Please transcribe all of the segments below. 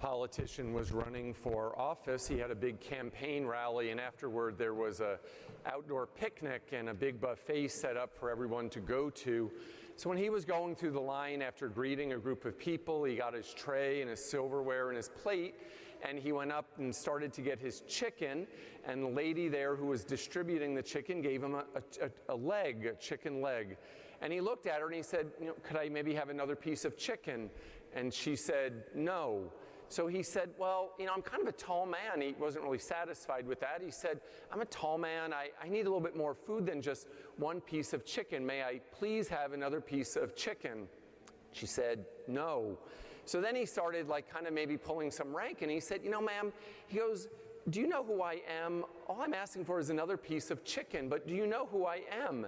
politician was running for office. He had a big campaign rally, and afterward there was a outdoor picnic and a big buffet set up for everyone to go to. So when he was going through the line after greeting a group of people, he got his tray and his silverware and his plate, and he went up and started to get his chicken, and the lady there who was distributing the chicken gave him a chicken leg. And he looked at her and he said, could I maybe have another piece of chicken? And she said, no. So he said, well, I'm kind of a tall man. He wasn't really satisfied with that. He said, I'm a tall man. I need a little bit more food than just one piece of chicken. May I please have another piece of chicken? She said, no. So then he started kind of maybe pulling some rank, and he said, ma'am, he goes, do you know who I am? All I'm asking for is another piece of chicken, but do you know who I am?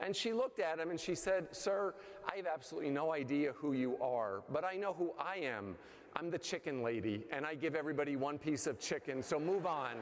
And she looked at him and she said, sir, I have absolutely no idea who you are, but I know who I am. I'm the chicken lady, and I give everybody one piece of chicken, so move on.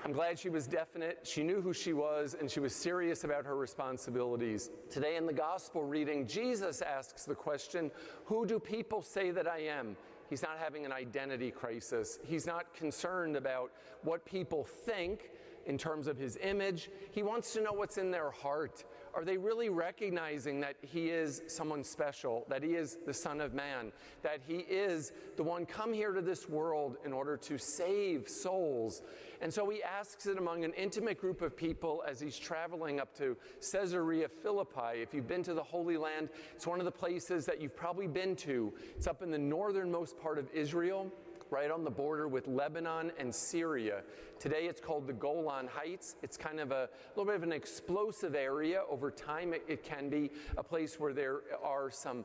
I'm glad she was definite. She knew who she was, and she was serious about her responsibilities. Today in the gospel reading, Jesus asks the question, who do people say that I am? He's not having an identity crisis. He's not concerned about what people think in terms of his image. He wants to know what's in their heart. Are they really recognizing that he is someone special, that he is the Son of Man, that he is the one come here to this world in order to save souls? And so he asks it among an intimate group of people as he's traveling up to Caesarea Philippi. If you've been to the Holy Land, it's one of the places that you've probably been to. It's up in the northernmost part of Israel, right on the border with Lebanon and Syria. Today it's called the Golan Heights. It's kind of a little bit of an explosive area. Over time it can be a place where there are some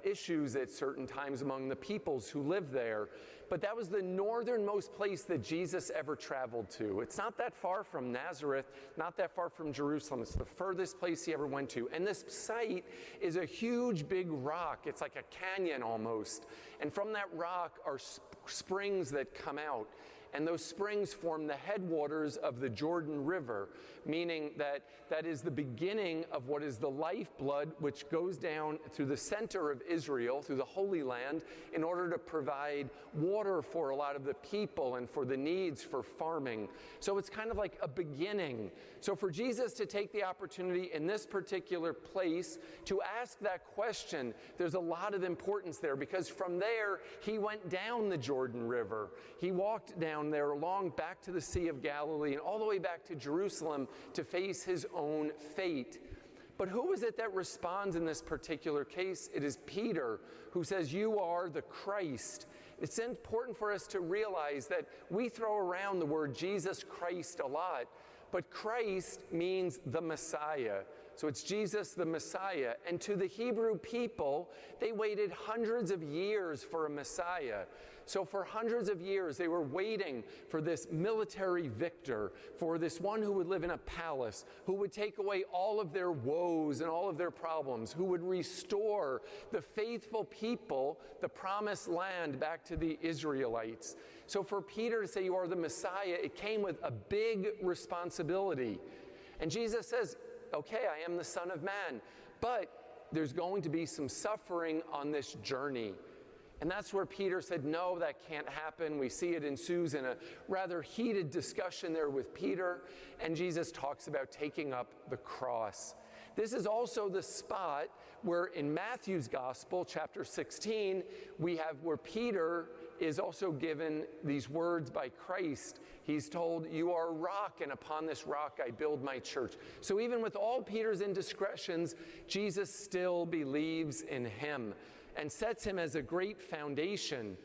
issues at certain times among the peoples who live there. But that was the northernmost place that Jesus ever traveled to. It's not that far from Nazareth, not that far from Jerusalem. It's the furthest place he ever went to. And this site is a huge big rock. It's like a canyon almost. And from that rock are springs that come out. And those springs form the headwaters of the Jordan River, meaning that that is the beginning of what is the lifeblood which goes down through the center of Israel, through the Holy Land, in order to provide water for a lot of the people and for the needs for farming. So it's kind of like a beginning. So for Jesus to take the opportunity in this particular place to ask that question, there's a lot of importance there, because from there he went down the Jordan River. He walked down there along back to the Sea of Galilee and all the way back to Jerusalem to face his own fate. But who is it that responds in this particular case? It is Peter, who says, you are the Christ. It's important for us to realize that we throw around the word Jesus Christ a lot, but Christ means the Messiah. So it's Jesus the Messiah. And to the Hebrew people, they waited hundreds of years for a Messiah. So for hundreds of years, they were waiting for this military victor, for this one who would live in a palace, who would take away all of their woes and all of their problems, who would restore the faithful people, the promised land, back to the Israelites. So for Peter to say, you are the Messiah, it came with a big responsibility. And Jesus says, okay, I am the Son of Man, but there's going to be some suffering on this journey. And that's where Peter said, no, that can't happen. We see it ensues in a rather heated discussion there with Peter, and Jesus talks about taking up the cross. This is also the spot where in Matthew's Gospel, chapter 16, we have where Peter is also given these words by Christ. He's told, you are a rock, and upon this rock I build my church. So even with all Peter's indiscretions, Jesus still believes in him and sets him as a great foundation.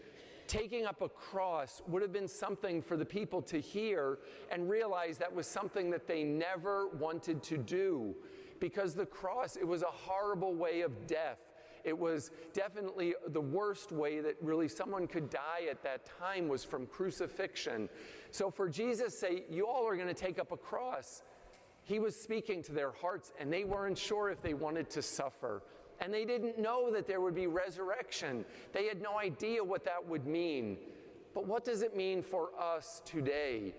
Taking up a cross would have been something for the people to hear and realize that was something that they never wanted to do, because the cross, it was a horrible way of death. It was definitely the worst way that really someone could die at that time, was from crucifixion. So for Jesus to say, you all are going to take up a cross, he was speaking to their hearts, and they weren't sure if they wanted to suffer. And they didn't know that there would be resurrection. They had no idea what that would mean. But what does it mean for us today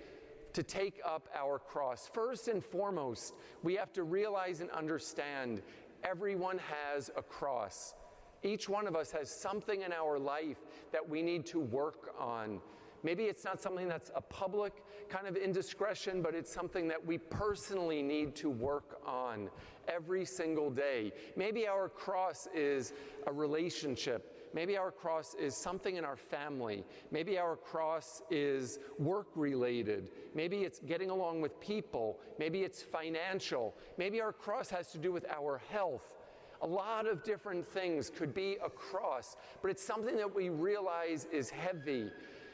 to take up our cross? First and foremost, we have to realize and understand everyone has a cross. Each one of us has something in our life that we need to work on. Maybe it's not something that's a public kind of indiscretion, but it's something that we personally need to work on every single day. Maybe our cross is a relationship. Maybe our cross is something in our family. Maybe our cross is work-related. Maybe it's getting along with people. Maybe it's financial. Maybe our cross has to do with our health. A lot of different things could be a cross, but it's something that we realize is heavy.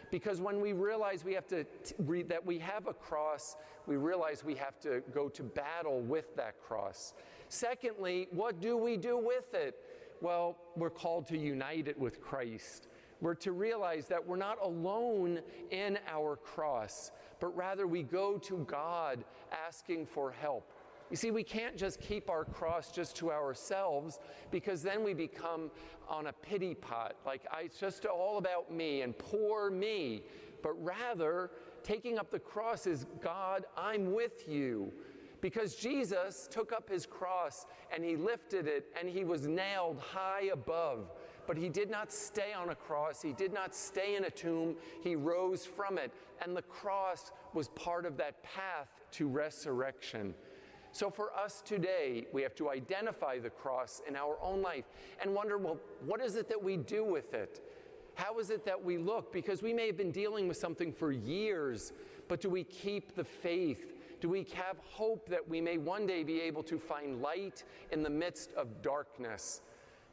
Because when we realize that we have a cross, we realize we have to go to battle with that cross. Secondly, what do we do with it? Well, we're called to unite it with Christ. We're to realize that we're not alone in our cross, but rather we go to God asking for help. You see, we can't just keep our cross just to ourselves, because then we become on a pity pot, like it's just all about me and poor me. But rather, taking up the cross is, God, I'm with you. Because Jesus took up his cross and he lifted it and he was nailed high above. But he did not stay on a cross. He did not stay in a tomb. He rose from it. And the cross was part of that path to resurrection. So for us today, we have to identify the cross in our own life and wonder, well, what is it that we do with it? How is it that we look? Because we may have been dealing with something for years, but do we keep the faith? Do we have hope that we may one day be able to find light in the midst of darkness?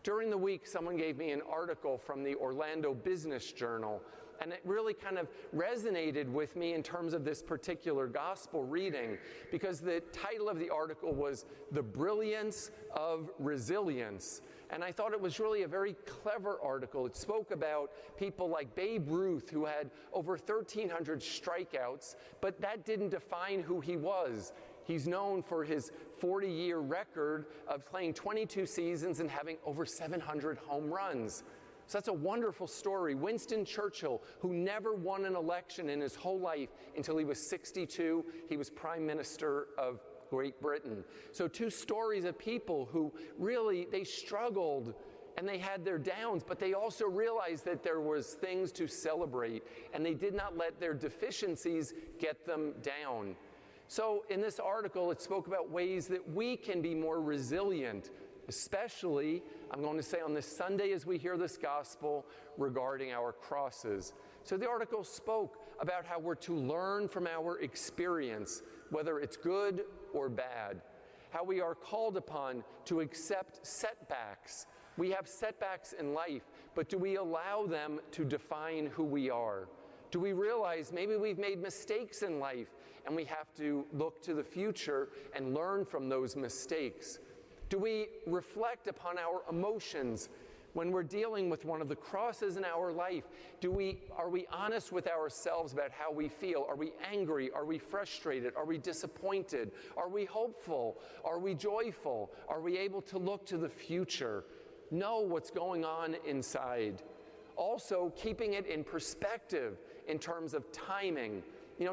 During the week, someone gave me an article from the Orlando Business Journal, and it really kind of resonated with me in terms of this particular gospel reading, because the title of the article was "The Brilliance of Resilience." And I thought it was really a very clever article. It spoke about people like Babe Ruth, who had over 1,300 strikeouts, but that didn't define who he was. He's known for his 40-year record of playing 22 seasons and having over 700 home runs. So that's a wonderful story. Winston Churchill, who never won an election in his whole life until he was 62, he was Prime Minister of Great Britain. So two stories of people who really, they struggled and they had their downs, but they also realized that there was things to celebrate, and they did not let their deficiencies get them down. So in this article, it spoke about ways that we can be more resilient, especially, I'm going to say, on this Sunday as we hear this gospel regarding our crosses. So the article spoke about how we're to learn from our experience, whether it's good or bad, how we are called upon to accept setbacks. We have setbacks in life, but do we allow them to define who we are? Do we realize maybe we've made mistakes in life and we have to look to the future and learn from those mistakes? Do we reflect upon our emotions when we're dealing with one of the crosses in our life? Are we honest with ourselves about how we feel? Are we angry? Are we frustrated? Are we disappointed? Are we hopeful? Are we joyful? Are we able to look to the future? Know what's going on inside. Also, keeping it in perspective in terms of timing.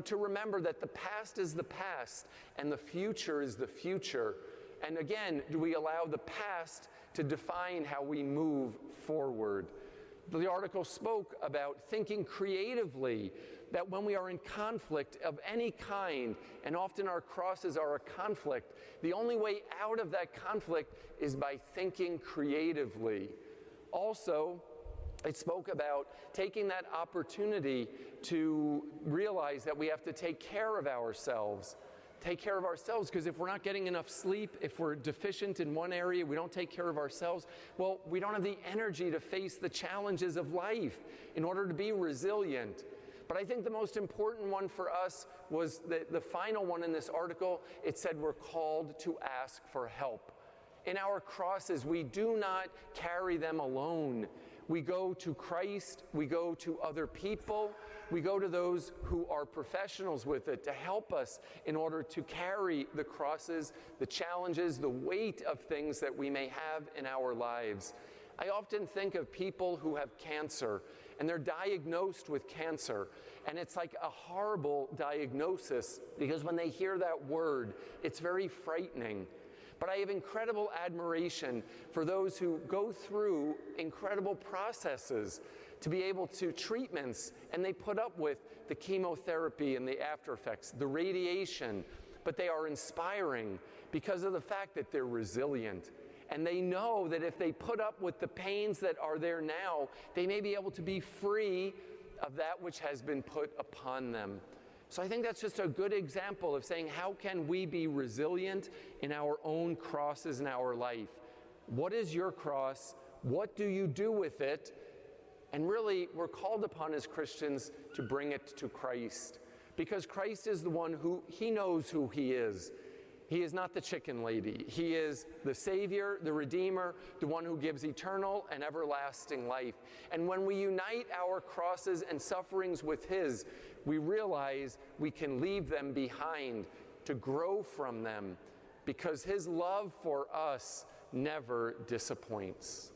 To remember that the past is the past and the future is the future. And again, do we allow the past to define how we move forward? The article spoke about thinking creatively, that when we are in conflict of any kind, and often our crosses are a conflict, the only way out of that conflict is by thinking creatively. Also, it spoke about taking that opportunity to realize that we have to take care of ourselves. Take care of ourselves, because if we're not getting enough sleep, if we're deficient in one area, we don't take care of ourselves, well, we don't have the energy to face the challenges of life in order to be resilient. But I think the most important one for us was the final one in this article. It said we're called to ask for help. In our crosses, we do not carry them alone. We go to Christ, we go to other people, we go to those who are professionals with it to help us in order to carry the crosses, the challenges, the weight of things that we may have in our lives. I often think of people who have cancer, and they're diagnosed with cancer, and it's like a horrible diagnosis, because when they hear that word, it's very frightening. But I have incredible admiration for those who go through incredible processes to be able to treatments, and they put up with the chemotherapy and the after effects, the radiation, but they are inspiring because of the fact that they're resilient. And they know that if they put up with the pains that are there now, they may be able to be free of that which has been put upon them. So I think that's just a good example of saying, how can we be resilient in our own crosses in our life? What is your cross? What do you do with it? And really, we're called upon as Christians to bring it to Christ, because Christ is the one who, he knows who he is. He is not the chicken lady. He is the Savior, the Redeemer, the one who gives eternal and everlasting life. And when we unite our crosses and sufferings with his, we realize we can leave them behind to grow from them, because his love for us never disappoints.